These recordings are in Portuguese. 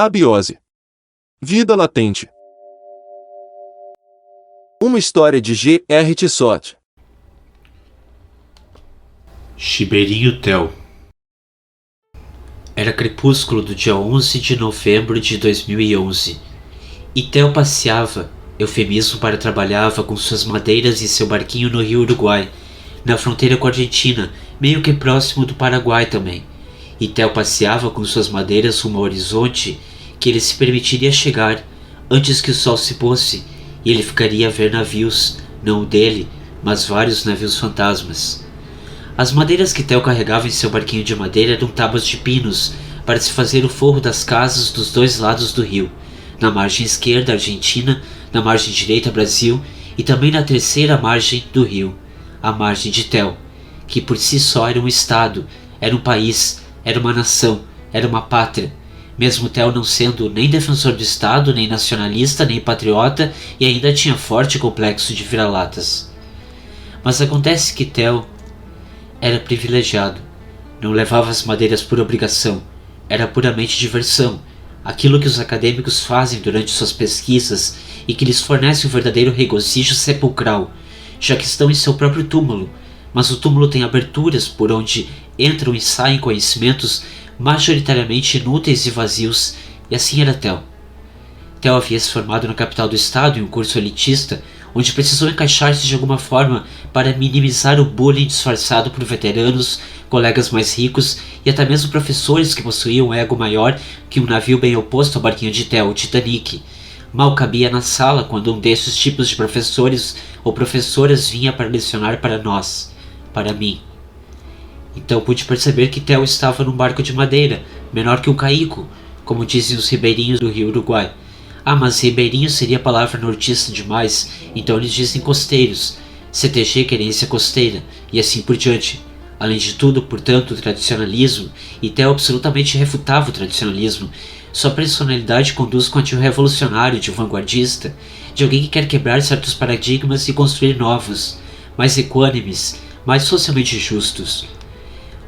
Abiose. Vida latente. Uma história de J.R. Tissot. Ribeirinho Theo. Era crepúsculo do dia 11 de novembro de 2011, e Theo passeava, eufemismo para trabalhava com suas madeiras e seu barquinho no rio Uruguai, na fronteira com a Argentina, meio que próximo do Paraguai também. E Theo passeava com suas madeiras rumo ao horizonte que ele se permitiria chegar antes que o sol se fosse, e ele ficaria a ver navios, não o dele, mas vários navios fantasmas. As madeiras que Theo carregava em seu barquinho de madeira eram tábuas de pinos para se fazer o forro das casas dos dois lados do rio, na margem esquerda Argentina, na margem direita Brasil e também na terceira margem do rio, a margem de Theo, que por si só era um estado, era um país, era uma nação, era uma pátria, mesmo Theo não sendo nem defensor do estado, nem nacionalista, nem patriota, e ainda tinha forte complexo de vira-latas. Mas acontece que Theo era privilegiado, não levava as madeiras por obrigação, era puramente diversão, aquilo que os acadêmicos fazem durante suas pesquisas e que lhes fornece um verdadeiro regozijo sepulcral, já que estão em seu próprio túmulo, mas o túmulo tem aberturas por onde entram e saem conhecimentos majoritariamente inúteis e vazios, e assim era Theo. Theo havia se formado na capital do estado em um curso elitista, onde precisou encaixar-se de alguma forma para minimizar o bullying disfarçado por veteranos, colegas mais ricos e até mesmo professores que possuíam um ego maior que um navio bem oposto ao barquinho de Theo, o Titanic. Mal cabia na sala quando um desses tipos de professores ou professoras vinha para lecionar para nós, para mim. Então pude perceber que Theo estava num barco de madeira, menor que um caico, como dizem os ribeirinhos do rio Uruguai. Ah, mas ribeirinho seria palavra nortista demais, então eles dizem costeiros, CTG querência costeira, e assim por diante. Além de tudo, portanto, o tradicionalismo, e Theo absolutamente refutava o tradicionalismo. Sua personalidade conduz com a de um revolucionário, de um vanguardista, de alguém que quer quebrar certos paradigmas e construir novos, mais equânimes, mais socialmente justos.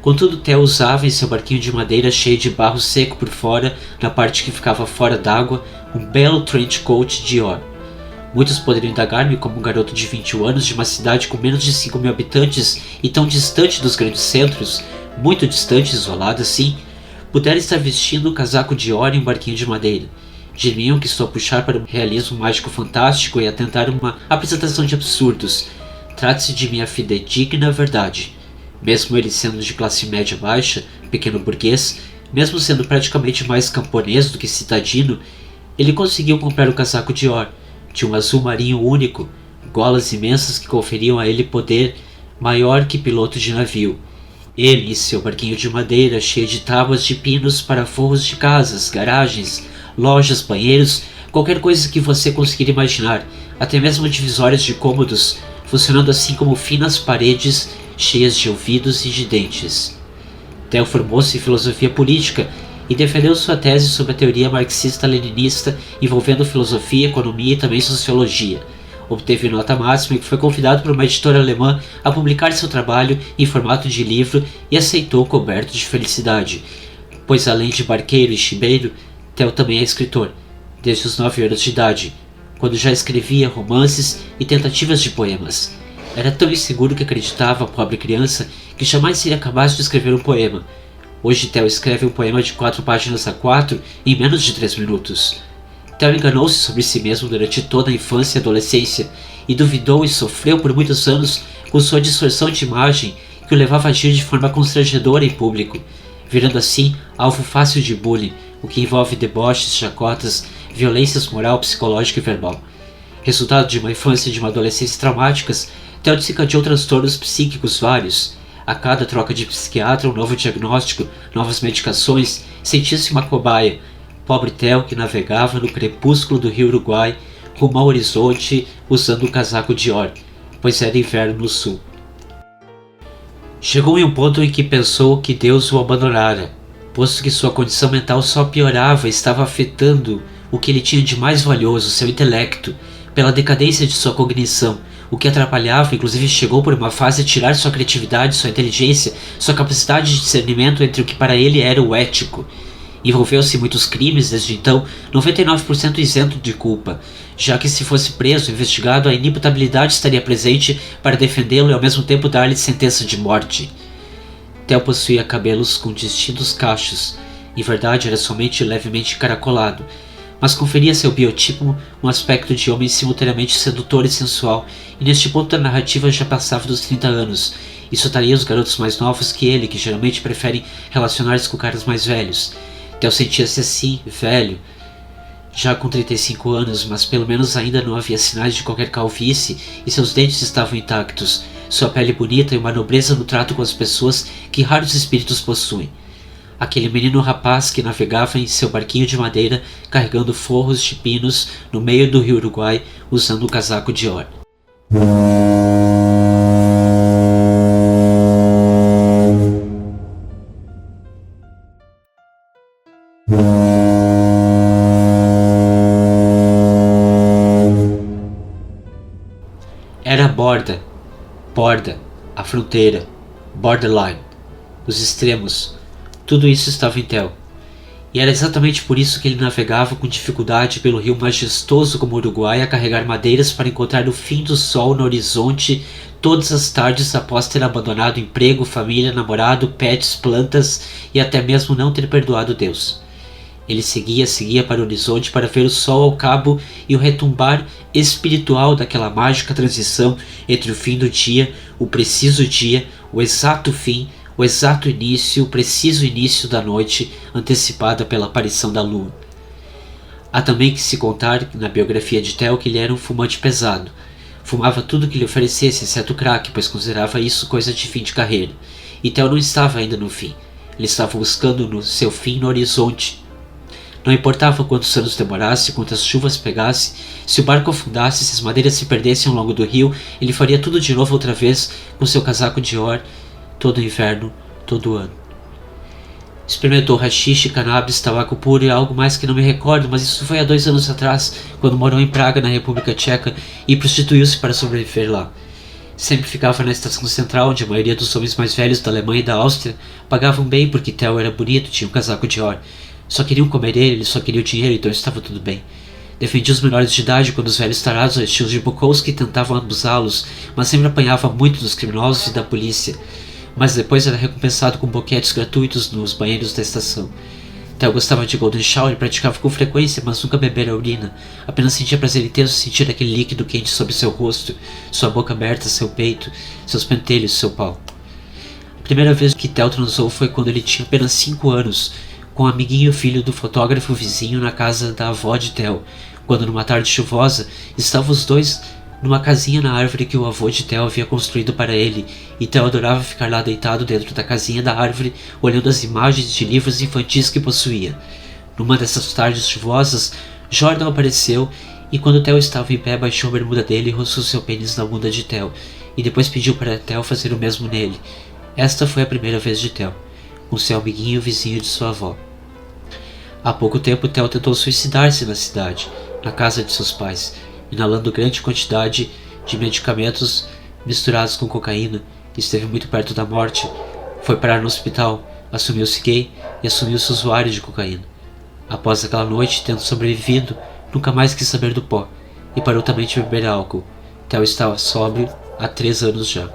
Contudo, Theo usava em seu barquinho de madeira cheio de barro seco por fora, na parte que ficava fora d'água, um belo trench coat Dior. Muitos poderiam indagar-me como um garoto de 21 anos de uma cidade com menos de 5 mil habitantes e tão distante dos grandes centros, muito distante e isolado assim, pudera estar vestindo um casaco Dior e um barquinho de madeira. Diriam que estou a puxar para um realismo mágico fantástico e a tentar uma apresentação de absurdos. Trata-se de minha fidedigna verdade. Mesmo ele sendo de classe média baixa, pequeno burguês, mesmo sendo praticamente mais camponês do que citadino, ele conseguiu comprar o casaco Dior, de um azul marinho único, golas imensas que conferiam a ele poder maior que piloto de navio. Ele e seu barquinho de madeira cheio de tábuas de pinos para forros de casas, garagens, lojas, banheiros, qualquer coisa que você conseguir imaginar, até mesmo divisórias de cômodos, funcionando assim como finas paredes cheias de ouvidos e de dentes. Theo formou-se em filosofia política e defendeu sua tese sobre a teoria marxista-leninista envolvendo filosofia, economia e também sociologia. Obteve nota máxima e foi convidado por uma editora alemã a publicar seu trabalho em formato de livro e aceitou coberto de felicidade, pois além de barqueiro e chibeiro, Theo também é escritor, desde os 9 anos de idade, quando já escrevia romances e tentativas de poemas. Era tão inseguro que acreditava, a pobre criança, que jamais seria capaz de escrever um poema. Hoje Theo escreve um poema de 4 páginas a 4 em menos de 3 minutos. Theo enganou-se sobre si mesmo durante toda a infância e adolescência e duvidou e sofreu por muitos anos com sua distorção de imagem que o levava a agir de forma constrangedora em público, virando assim alvo fácil de bullying, o que envolve deboches, chacotas, violências moral, psicológica e verbal. Resultado de uma infância e de uma adolescência traumáticas, Theo desencadeou transtornos psíquicos vários. A cada troca de psiquiatra, um novo diagnóstico, novas medicações, sentia-se uma cobaia. Pobre Theo que navegava no crepúsculo do rio Uruguai, rumo ao horizonte, usando um casaco Dior, pois era inverno no sul. Chegou em um ponto em que pensou que Deus o abandonara, posto que sua condição mental só piorava e estava afetando o que ele tinha de mais valioso, seu intelecto, pela decadência de sua cognição, o que atrapalhava, inclusive chegou por uma fase a tirar sua criatividade, sua inteligência, sua capacidade de discernimento entre o que para ele era o ético. Envolveu-se em muitos crimes desde então, 99% isento de culpa, já que se fosse preso ou investigado, a inimputabilidade estaria presente para defendê-lo e ao mesmo tempo dar-lhe sentença de morte. Theo possuía cabelos com distintos cachos, em verdade era somente levemente encaracolado, mas conferia a seu biotipo um aspecto de homem simultaneamente sedutor e sensual, e neste ponto da narrativa já passava dos 30 anos, e soltaria os garotos mais novos que ele, que geralmente preferem relacionar-se com caras mais velhos. Theo sentia-se assim, velho, já com 35 anos, mas pelo menos ainda não havia sinais de qualquer calvície e seus dentes estavam intactos, sua pele bonita e uma nobreza no trato com as pessoas que raros espíritos possuem. Aquele menino rapaz que navegava em seu barquinho de madeira carregando forros de pinos no meio do rio Uruguai usando um casaco de or. Era a borda, a fronteira, borderline, os extremos, tudo isso estava em Theo. E era exatamente por isso que ele navegava com dificuldade pelo rio majestoso como o Uruguai a carregar madeiras para encontrar o fim do sol no horizonte todas as tardes após ter abandonado emprego, família, namorado, pets, plantas e até mesmo não ter perdoado Deus. Ele seguia para o horizonte para ver o sol ao cabo e o retumbar espiritual daquela mágica transição entre o fim do dia, o preciso dia, o exato fim, o exato início, o preciso início da noite, antecipada pela aparição da lua. Há também que se contar na biografia de Theo que ele era um fumante pesado. Fumava tudo que lhe oferecesse, exceto crack, pois considerava isso coisa de fim de carreira. E Theo não estava ainda no fim. Ele estava buscando no seu fim no horizonte. Não importava quantos anos demorasse, quantas chuvas pegasse, se o barco afundasse, se as madeiras se perdessem ao longo do rio, ele faria tudo de novo outra vez com seu casaco de or, todo inverno, todo ano. Experimentou haxixe, cannabis, tabaco puro e algo mais que não me recordo, mas isso foi há 2 anos atrás, quando morou em Praga, na República Tcheca, e prostituiu-se para sobreviver lá. Sempre ficava na estação central, onde a maioria dos homens mais velhos da Alemanha e da Áustria pagavam bem porque Theo era bonito e tinha um casaco de or. Só queriam comer ele só queria o dinheiro, então estava tudo bem. Defendia os menores de idade quando os velhos tarados ao estilo de Bukowski tentavam abusá-los, mas sempre apanhava muito dos criminosos e da polícia. Mas depois era recompensado com boquetes gratuitos nos banheiros da estação. Theo gostava de golden shower e praticava com frequência, mas nunca bebera urina. Apenas sentia prazer intenso sentir aquele líquido quente sobre seu rosto, sua boca aberta, seu peito, seus pentelhos, seu pau. A primeira vez que Theo transou foi quando ele tinha apenas 5 anos, com um amiguinho filho do fotógrafo vizinho na casa da avó de Theo, quando numa tarde chuvosa estavam os dois numa casinha na árvore que o avô de Theo havia construído para ele, e Theo adorava ficar lá deitado dentro da casinha da árvore, olhando as imagens de livros infantis que possuía. Numa dessas tardes chuvosas, Jordan apareceu, e quando Theo estava em pé, baixou a bermuda dele e roçou seu pênis na bunda de Theo, e depois pediu para Theo fazer o mesmo nele. Esta foi a primeira vez de Theo, com seu amiguinho vizinho de sua avó. Há pouco tempo, Theo tentou suicidar-se na cidade, na casa de seus pais, inalando grande quantidade de medicamentos misturados com cocaína. Esteve muito perto da morte. Foi parar no hospital, assumiu-se gay e assumiu-se usuário de cocaína. Após aquela noite, tendo sobrevivido, nunca mais quis saber do pó e parou também de beber álcool. Theo estava sóbrio há 3 anos já.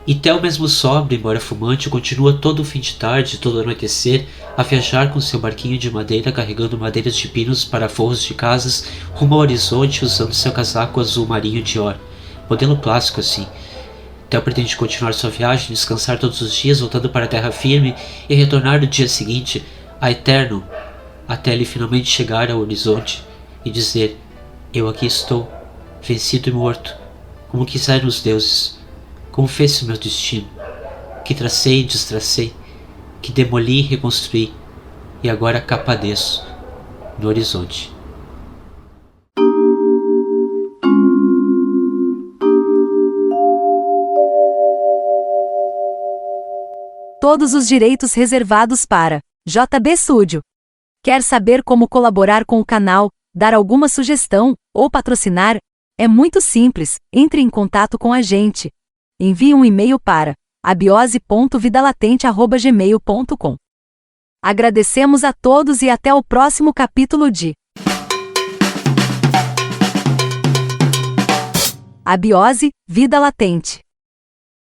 E Theo, mesmo sóbrio, embora fumante, continua todo o fim de tarde, todo o anoitecer, a viajar com seu barquinho de madeira, carregando madeiras de pinos para forros de casas, rumo ao horizonte, usando seu casaco azul marinho de or. Modelo clássico assim. Theo pretende continuar sua viagem, descansar todos os dias, voltando para a terra firme e retornar no dia seguinte, a eterno, até ele finalmente chegar ao horizonte e dizer: eu aqui estou, vencido e morto, como quiserem os deuses. Como fez-se o meu destino, que tracei e destracei, que demoli e reconstruí, e agora cá padeço, no horizonte. Todos os direitos reservados para JB Studio. Quer saber como colaborar com o canal, dar alguma sugestão ou patrocinar? É muito simples, entre em contato com a gente. Envie um e-mail para abiose.vidalatente@gmail.com. Agradecemos a todos e até o próximo capítulo de Abiose, Vida Latente.